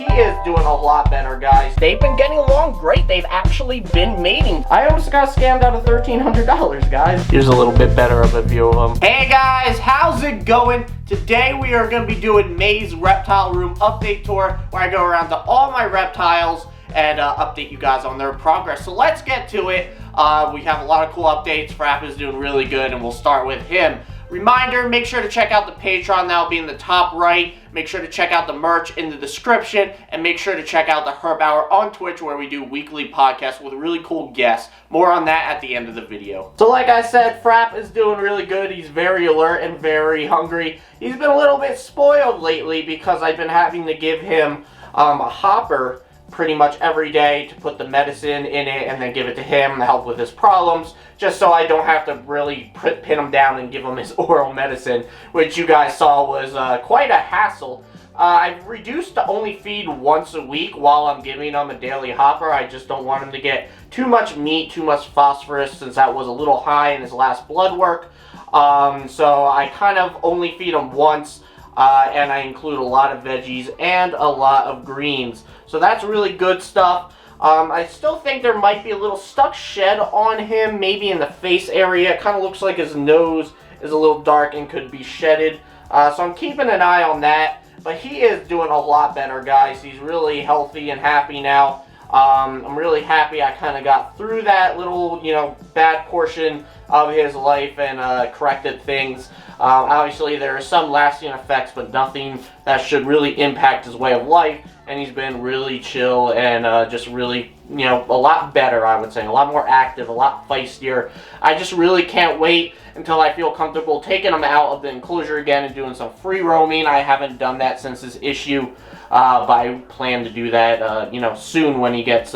he is doing a lot better, guys. They've been getting along great. They've actually been mating. I almost got scammed out of $1,300, guys. Here's a little bit better of a view of them. Hey guys, how's it going? Today we are going to be doing May's Reptile Room update tour, where I go around to all my reptiles and update you guys on their progress. So let's get to it. We have a lot of cool updates. Frap is doing really good, and we'll start with him. Reminder, make sure to check out the Patreon. That'll be in the top right. Make sure to check out the merch in the description, and make sure to check out the Herp Hour on Twitch, where we do weekly podcasts with really cool guests. More on that at the end of the video. So like I said, Frap is doing really good. He's very alert and very hungry. He's been a little bit spoiled lately because I've been having to give him a hopper pretty much every day to put the medicine in it and then give it to him to help with his problems, just so I don't have to really pin him down and give him his oral medicine, which you guys saw was quite a hassle. I've reduced to only feed once a week while I'm giving him a daily hopper. I just don't want him to get too much meat, too much phosphorus, since that was a little high in his last blood work. So I kind of only feed him once, and I include a lot of veggies and a lot of greens. So that's really good stuff. I still think there might be a little stuck shed on him, maybe in the face area. It kind of looks like his nose is a little dark and could be shedded. So I'm keeping an eye on that. But he is doing a lot better, guys. He's really healthy and happy now. I'm really happy I kind of got through that little, bad portion of his life and corrected things. Obviously, there are some lasting effects, but nothing that should really impact his way of life. And he's been really chill and just really, a lot better, I would say. A lot more active, a lot feistier. I just really can't wait until I feel comfortable taking him out of the enclosure again and doing some free roaming. I haven't done that since his issue, but I plan to do that, soon when he gets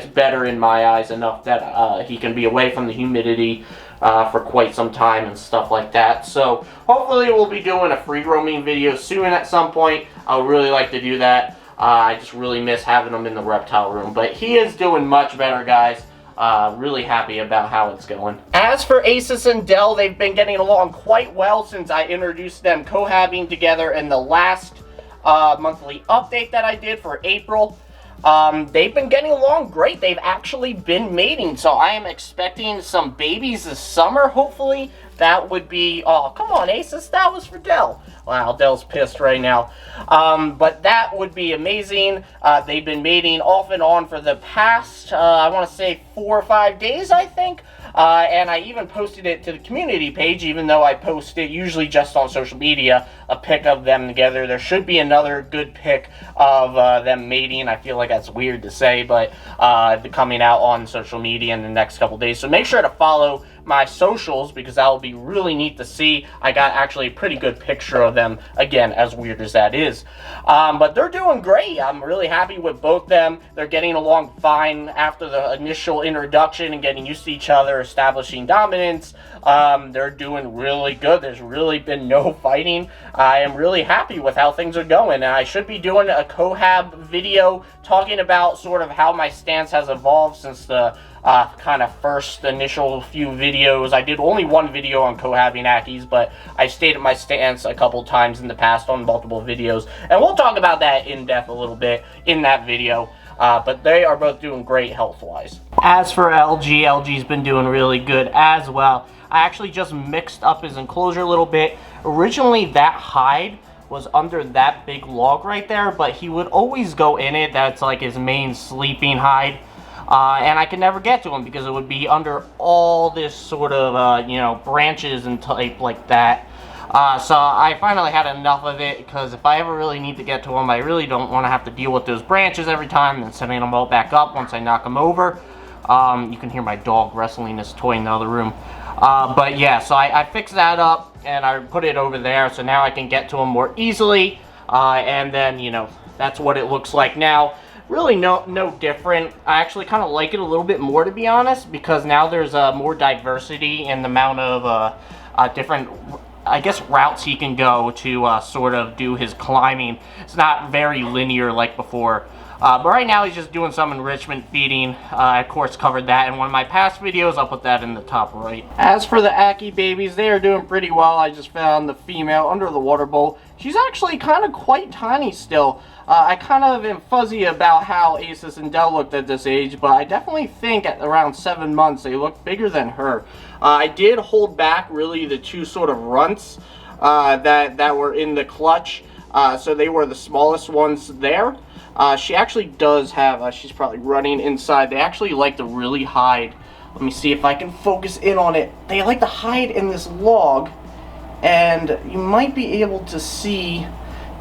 better in my eyes enough that he can be away from the humidity for quite some time and stuff like that. So hopefully we'll be doing a free roaming video soon at some point. I would really like to do that. I just really miss having him in the reptile room. But he is doing much better, guys. Really happy about how it's going. As for Asus and Dell, they've been getting along quite well since I introduced them cohabbing together in the last monthly update that I did for April. They've been getting along great. They've actually been mating, so I am expecting some babies this summer, hopefully. That would be, oh, come on, Asus, that was for Dell. Wow, Dell's pissed right now. But that would be amazing. They've been mating off and on for the past, I want to say 4 or 5 days, I think. And I even posted it to the community page, even though I post it usually just on social media, a pic of them together. There should be another good pic of them mating. I feel like that's weird to say, but coming out on social media in the next couple days. So make sure to follow my socials, because that will be really neat to see. I got actually a pretty good picture of them, again, as weird as that is. But they're doing great. I'm really happy with both them. They're getting along fine after the initial introduction and getting used to each other, establishing dominance. They're doing really good. There's really been no fighting. I am really happy with how things are going, and I should be doing a cohab video talking about sort of how my stance has evolved since the kind of first initial few videos. I did only one video on cohabbing Ackies, but I stated my stance a couple times in the past on multiple videos, and we'll talk about that in depth a little bit in that video. But they are both doing great health-wise. As for LG's been doing really good as well. I actually just mixed up his enclosure a little bit. Originally, that hide was under that big log right there, but he would always go in it. That's like his main sleeping hide. And I could never get to him because it would be under all this sort of, branches and type like that. So I finally had enough of it, because if I ever really need to get to him, I really don't want to have to deal with those branches every time and setting them all back up once I knock them over. You can hear my dog wrestling this toy in the other room. But yeah, so I fixed that up and I put it over there, so now I can get to him more easily. And then, that's what it looks like now. Really no different. I actually kind of like it a little bit more, to be honest, because now there's more diversity in the amount of different, I guess, routes he can go to sort of do his climbing. It's not very linear like before. But right now he's just doing some enrichment feeding. I, of course, covered that in one of my past videos. I'll put that in the top right. As for the Akeybabies, they are doing pretty well. I just found the female under the water bowl. She's actually kind of quite tiny still. I kind of am fuzzy about how Asus and Dell looked at this age, but I definitely think at around 7 months they look bigger than her. I did hold back really the two sort of runts that were in the clutch, so they were the smallest ones there. She actually does have, she's probably running inside, they actually like to really hide. Let me see if I can focus in on it. They like to hide in this log, and you might be able to see,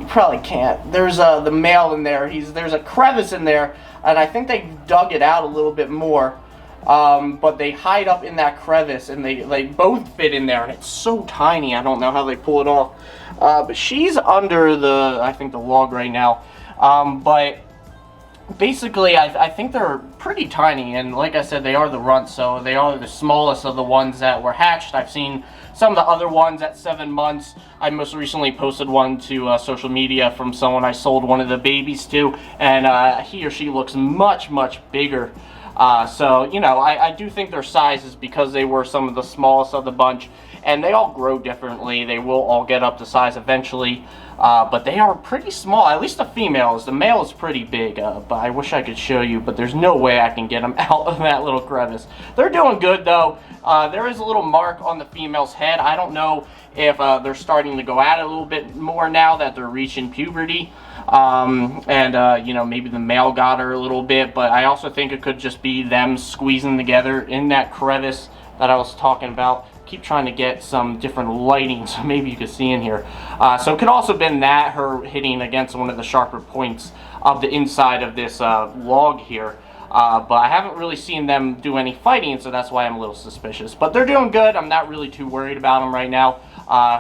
you probably can't. There's the male in there. There's a crevice in there, and I think they dug it out a little bit more. But they hide up in that crevice, and they both fit in there, and it's so tiny. I don't know how they pull it off. But she's under I think the log right now. But basically, I think they're pretty tiny, and like I said, they are the runts, so they are the smallest of the ones that were hatched. I've seen some of the other ones at 7 months. I most recently posted one to social media from someone I sold one of the babies to, and he or she looks much, much bigger. So, you know, I do think their size is because they were some of the smallest of the bunch, and they all grow differently. They will all get up to size eventually, but they are pretty small, at least the females. The male is pretty big, but I wish I could show you, but there's no way I can get them out of that little crevice. They're doing good, though. There is a little mark on the female's head. I don't know if they're starting to go at it a little bit more now that they're reaching puberty. You know, maybe the male got her a little bit, but I also think it could just be them squeezing together in that crevice that I was talking about. Keep trying to get some different lighting so maybe you can see in here. So it could also have been that, her hitting against one of the sharper points of the inside of this log here. But I haven't really seen them do any fighting, so that's why I'm a little suspicious. But they're doing good. I'm not really too worried about them right now.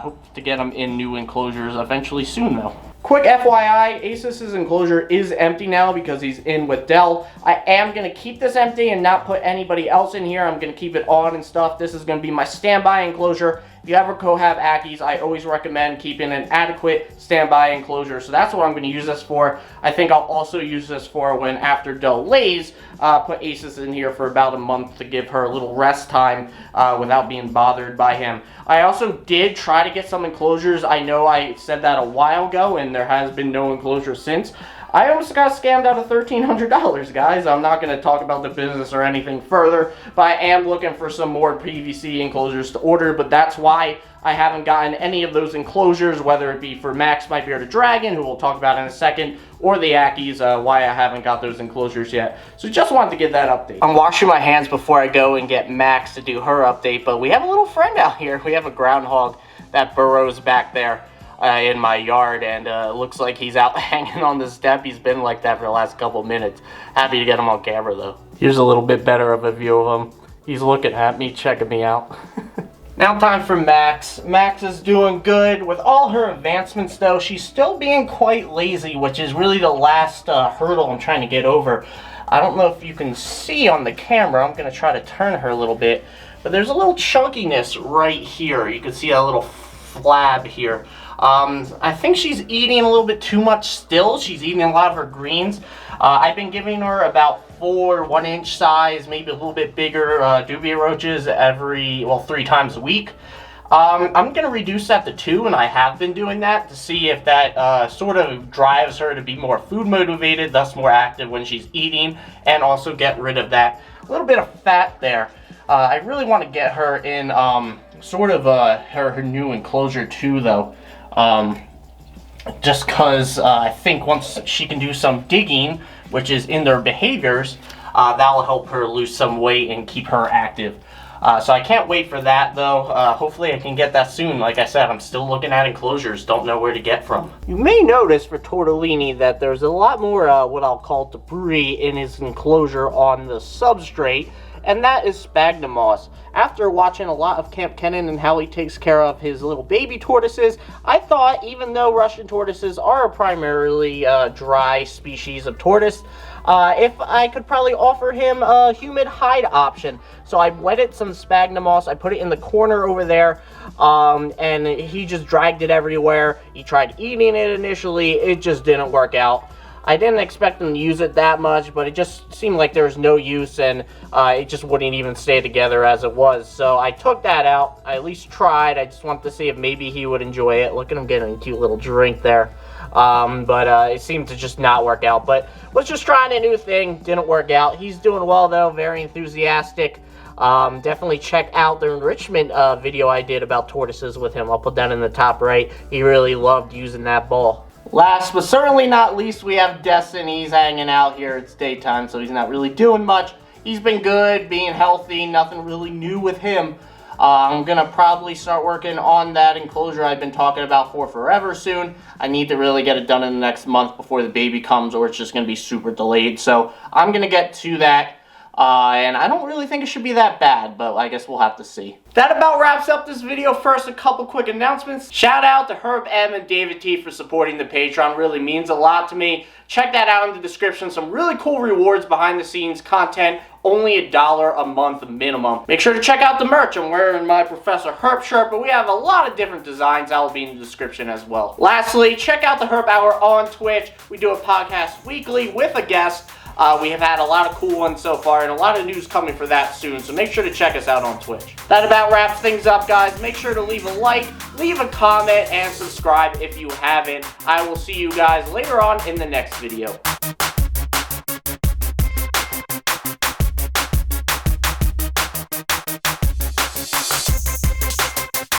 Hope to get them in new enclosures eventually soon, though. Quick FYI, Asus's enclosure is empty now because he's in with Dell. I am going to keep this empty and not put anybody else in here. I'm going to keep it on and stuff. This is going to be my standby enclosure. If you ever have Ackies, I always recommend keeping an adequate standby enclosure. So that's what I'm going to use this for. I think I'll also use this for when after Dell lays, put Asus in here for about a month to give her a little rest time without being bothered by him. I also did try to get some enclosures. I know I said that a while ago and there has been no enclosure since. I almost got scammed out of $1,300, guys. I'm not going to talk about the business or anything further, but I am looking for some more PVC enclosures to order, but that's why I haven't gotten any of those enclosures, whether it be for Max, my bearded dragon, who we'll talk about in a second, or the Ackies, why I haven't got those enclosures yet. So just wanted to give that update. I'm washing my hands before I go and get Max to do her update, but we have a little friend out here. We have a groundhog that burrows back there in my yard, and looks like he's out hanging on the step. He's been like that for the last couple minutes. Happy to get him on camera, though. Here's a little bit better of a view of him. He's looking at me, checking me out. Now time for Max. Max is doing good. With all her advancements, though, she's still being quite lazy, which is really the last hurdle I'm trying to get over. I don't know if you can see on the camera. I'm going to try to turn her a little bit, but there's a little chunkiness right here. You can see a little flab here. I think she's eating a little bit too much still. She's eating a lot of her greens. I've been giving her about 4 1-inch size, maybe a little bit bigger dubia roaches 3 times a week. I'm going to reduce that to 2, and I have been doing that to see if that sort of drives her to be more food motivated, thus more active when she's eating, and also get rid of that little bit of fat there. I really want to get her in sort of her new enclosure too, though. Just because I think once she can do some digging, which is in their behaviors, that will help her lose some weight and keep her active. So I can't wait for that, though. Hopefully I can get that soon. Like I said, I'm still looking at enclosures, don't know where to get from. You may notice for Tortellini that there's a lot more what I'll call debris in his enclosure on the substrate, and that is sphagnum moss. After watching a lot of Camp Kenan and how he takes care of his little baby tortoises, I thought, even though Russian tortoises are a primarily dry species of tortoise, if I could probably offer him a humid hide option. So I wetted some sphagnum moss, I put it in the corner over there, and he just dragged it everywhere. He tried eating it initially, it just didn't work out. I didn't expect him to use it that much, but it just seemed like there was no use, and it just wouldn't even stay together as it was. So I took that out. I at least tried. I just wanted to see if maybe he would enjoy it. Look at him getting a cute little drink there. but it seemed to just not work out. But was just trying a new thing, didn't work out. He's doing well though, very enthusiastic. Definitely check out the enrichment video I did about tortoises with him. I'll put that in the top right. He really loved using that ball. Last but certainly not least, we have Destin. He's hanging out here. It's daytime, so he's not really doing much. He's been good, being healthy, nothing really new with him. I'm going to probably start working on that enclosure I've been talking about for forever soon. I need to really get it done in the next month before the baby comes, or it's just going to be super delayed. So I'm going to get to that. And I don't really think it should be that bad, but I guess we'll have to see. That about wraps up this video. First, a couple quick announcements. Shout out to Herp M and David T for supporting the Patreon. Really means a lot to me. Check that out in the description. Some really cool rewards, behind the scenes content. Only $1 a month minimum. Make sure to check out the merch. I'm wearing my Professor Herp shirt, but we have a lot of different designs. That will be in the description as well. Lastly, check out the Herp Hour on Twitch. We do a podcast weekly with a guest. We have had a lot of cool ones so far, and a lot of news coming for that soon, so make sure to check us out on Twitch. That about wraps things up, guys. Make sure to leave a like, leave a comment, and subscribe if you haven't. I will see you guys later on in the next video.